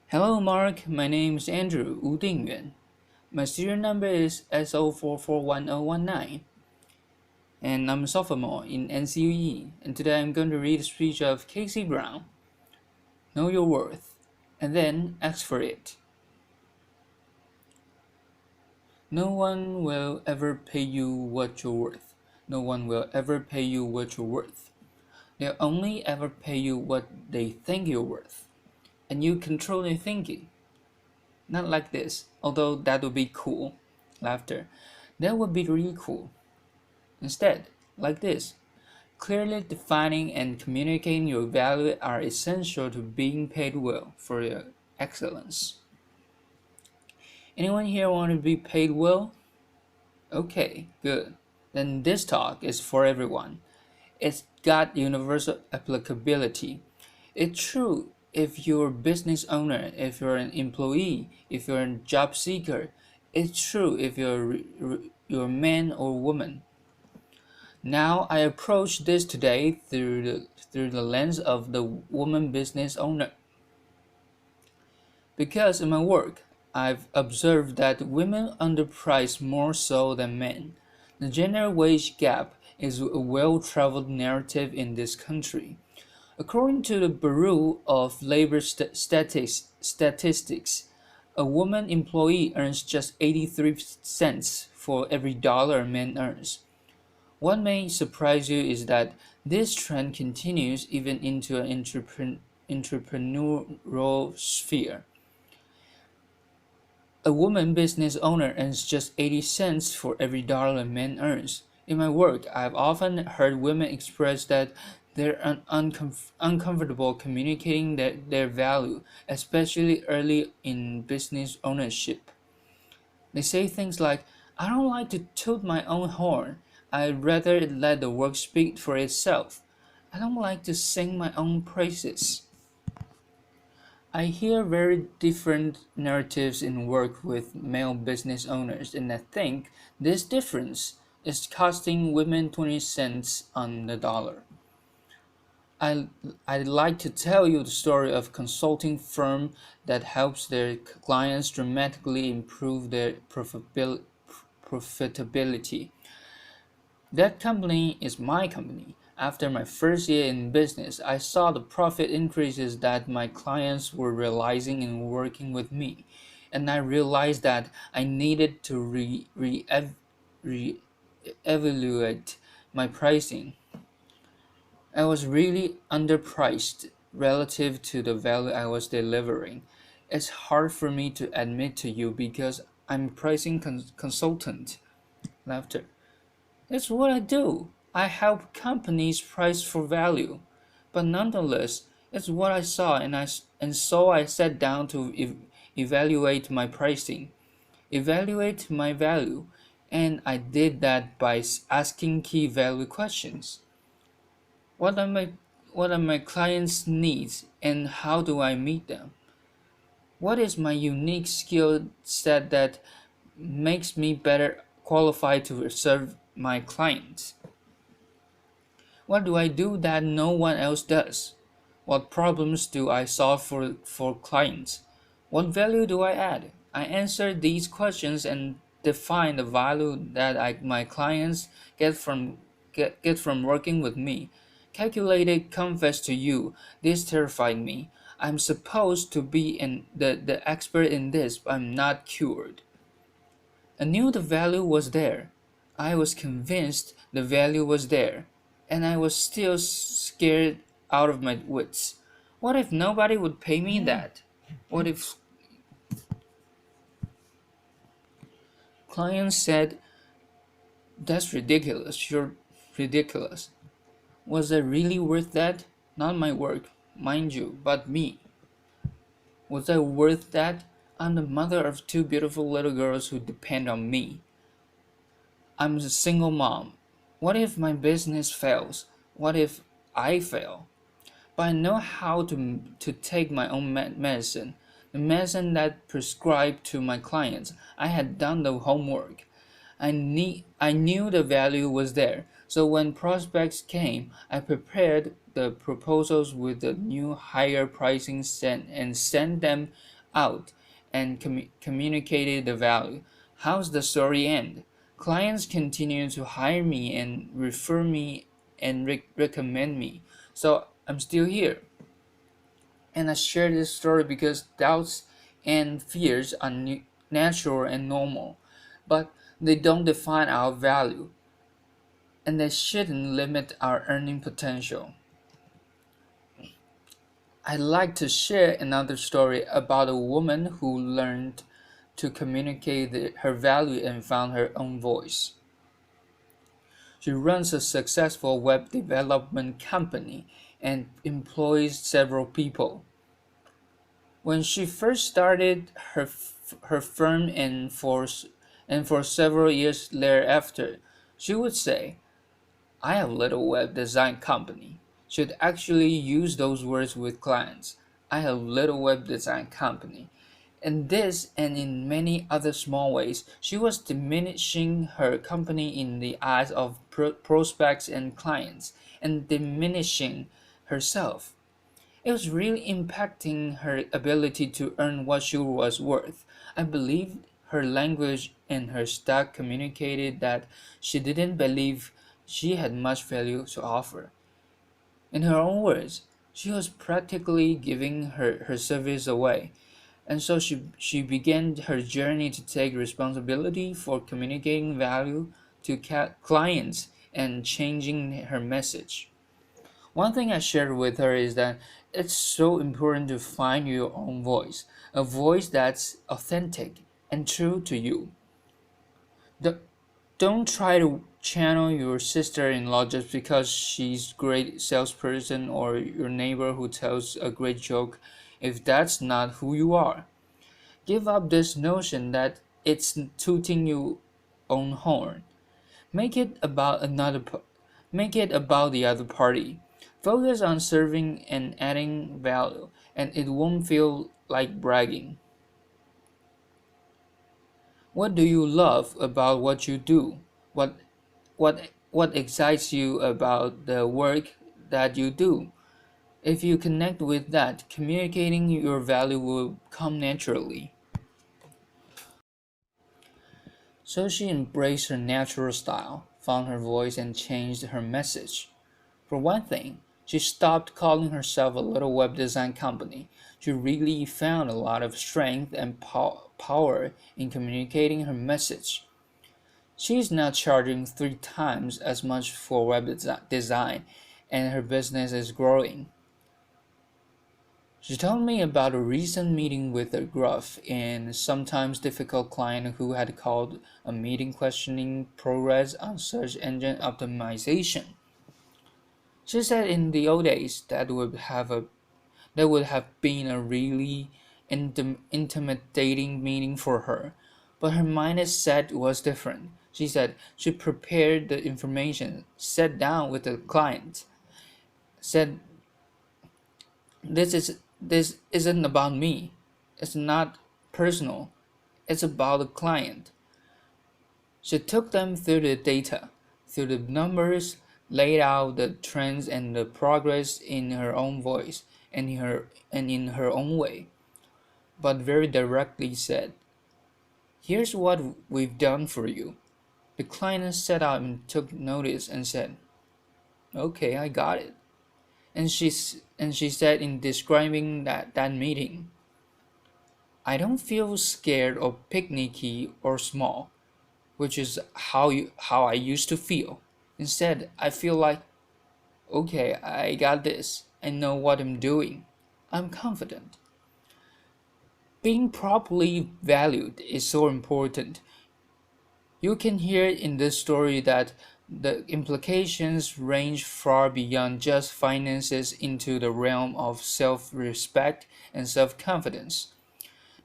Hello, Mark. My name is Andrew Wu Dingyuan. My serial number is SO441019, and I'm a sophomore in NCUE. And today I'm going to read a speech of Casey Brown. Know your worth, and then ask for it. No one will ever pay you what you're worth. No one will ever pay you what you're worth. They'll only ever pay you what they think you're worth. And you control their thinking. Not like this, although that would be cool. Laughter. That would be really cool. Instead, like this, clearly defining and communicating your value are essential to being paid well for your excellence. Anyone here want to be paid well? Okay, good. Then this talk is for everyone. It's got universal applicability. It's true if you're a business owner, if you're an employee, if you're a job seeker. It's true if you're a man or woman. Now I approach this today through the lens of the woman business owner. Because in my work, I've observed that women underprice more so than men. The gender wage gap is a well-traveled narrative in this country. According to the Bureau of Labor Statistics, a woman employee earns just 83 cents for every dollar a man earns. What may surprise you is that this trend continues even into an entrepreneurial sphere. A woman business owner earns just 80 cents for every dollar a man earns. In my work, I've often heard women express that they're uncomfortable communicating their value, especially early in business ownership. They say things like, I don't like to toot my own horn. I'd rather let the work speak for itself. I don't like to sing my own praises. I hear very different narratives in work with male business owners, and I think this difference is costing women 20 cents on the dollar. I, I'd like to tell you the story of a consulting firm that helps their clients dramatically improve their profitability. That company is my company. After my first year in business, I saw the profit increases that my clients were realizing in working with me, and I realized that I needed to evaluate my pricing. I was really underpriced relative to the value I was delivering. It's hard for me to admit to you because I'm a pricing consultant. Laughter. That's what I do. I help companies price for value. But nonetheless, it's what I saw, and so I sat down to evaluate my pricing, evaluate my value, and I did that by asking key value questions. What are my what are my clients' needs and how do I meet them? What is my unique skill set that makes me better qualified to serve my clients? What do I do that no one else does? What problems do I solve for clients? What value do I add? I answer these questions and define the value that my clients get from working with me. Calculated confess to you, this terrified me. I'm supposed to be the expert in this, but I'm not cured. I knew the value was there. I was convinced the value was there, and I was still scared out of my wits. What if nobody would pay me that? What if clients said, that's ridiculous, you're ridiculous? Was I really worth that? Not my work, mind you, but me. Was I worth that? I'm the mother of two beautiful little girls who depend on me. I'm a single mom. What if my business fails? What if I fail? But I know how to take my own medicine, the medicine that prescribed to my clients. I had done the homework. I knew the value was there. So when prospects came, I prepared the proposals with the new higher pricing and sent them out and communicated the value. How's the story end? Clients continue to hire me and refer me and recommend me. So I'm still here. And I share this story because doubts and fears are natural and normal, but they don't define our value and they shouldn't limit our earning potential. I'd like to share another story about a woman who learned to communicate her value and found her own voice. She runs a successful web development company and employs several people. When she first started her firm and for several years thereafter, she would say, I have a little web design company. Should actually use those words with clients. I have a little web design company. In this and in many other small ways, she was diminishing her company in the eyes of prospects and clients and diminishing herself. It was really impacting her ability to earn what she was worth. I believe her language and her style communicated that she didn't believe she had much value to offer. In her own words, she was practically giving her service away. And so she began her journey to take responsibility for communicating value to clients and changing her message. One thing I shared with her is that it's so important to find your own voice, a voice that's authentic and true to you. The, don't try to channel your sister-in-law just because she's a great salesperson or your neighbor who tells a great joke if that's not who you are. Give up this notion that it's tooting your own horn. Make it about make it about the other party. Focus on serving and adding value, and it won't feel like bragging. What do you love about what you do? What excites you about the work that you do? If you connect with that, communicating your value will come naturally. So she embraced her natural style, found her voice, and changed her message. For one thing, she stopped calling herself a little web design company. She really found a lot of strength and power in communicating her message. She is now charging 3 times as much for web design, and her business is growing. She told me about a recent meeting with a gruff and sometimes difficult client who had called a meeting questioning progress on search engine optimization. She said in the old days that would have been a really intimidating meeting for her, but her mindset was different. She said she prepared the information, sat down with the client, said this isn't about me. It's not personal. It's about the client. She took them through the data, through the numbers, laid out the trends and the progress in her own voice and in her own way, but very directly said, here's what we've done for you. The client sat up and took notice and said, okay, I got it. And she said in describing that meeting, I don't feel scared or picnicky or small, which is how I used to feel. Instead, I feel like, okay, I got this. I know what I'm doing. I'm confident. Being properly valued is so important. You can hear in this story that the implications range far beyond just finances into the realm of self-respect and self-confidence.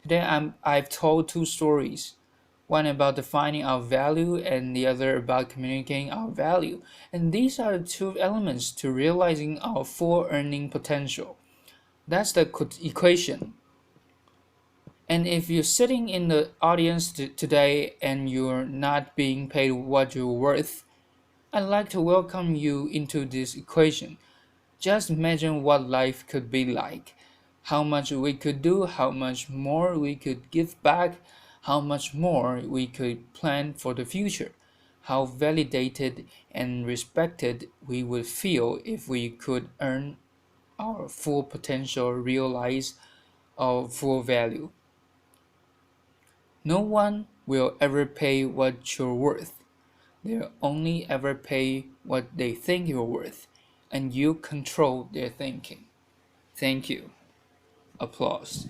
Today I've told 2 stories, one about defining our value and the other about communicating our value. And these are the 2 elements to realizing our full earning potential. That's the equation. And if you're sitting in the audience today and you're not being paid what you're worth, I'd like to welcome you into this equation. Just imagine what life could be like. how much we could do, how much more we could give back, how much more we could plan for the future, how validated and respected we would feel if we could earn our full potential, realize our full value. No one will ever pay what you're worth. They'll only ever pay what they think you're worth, and you control their thinking. Thank you. Applause.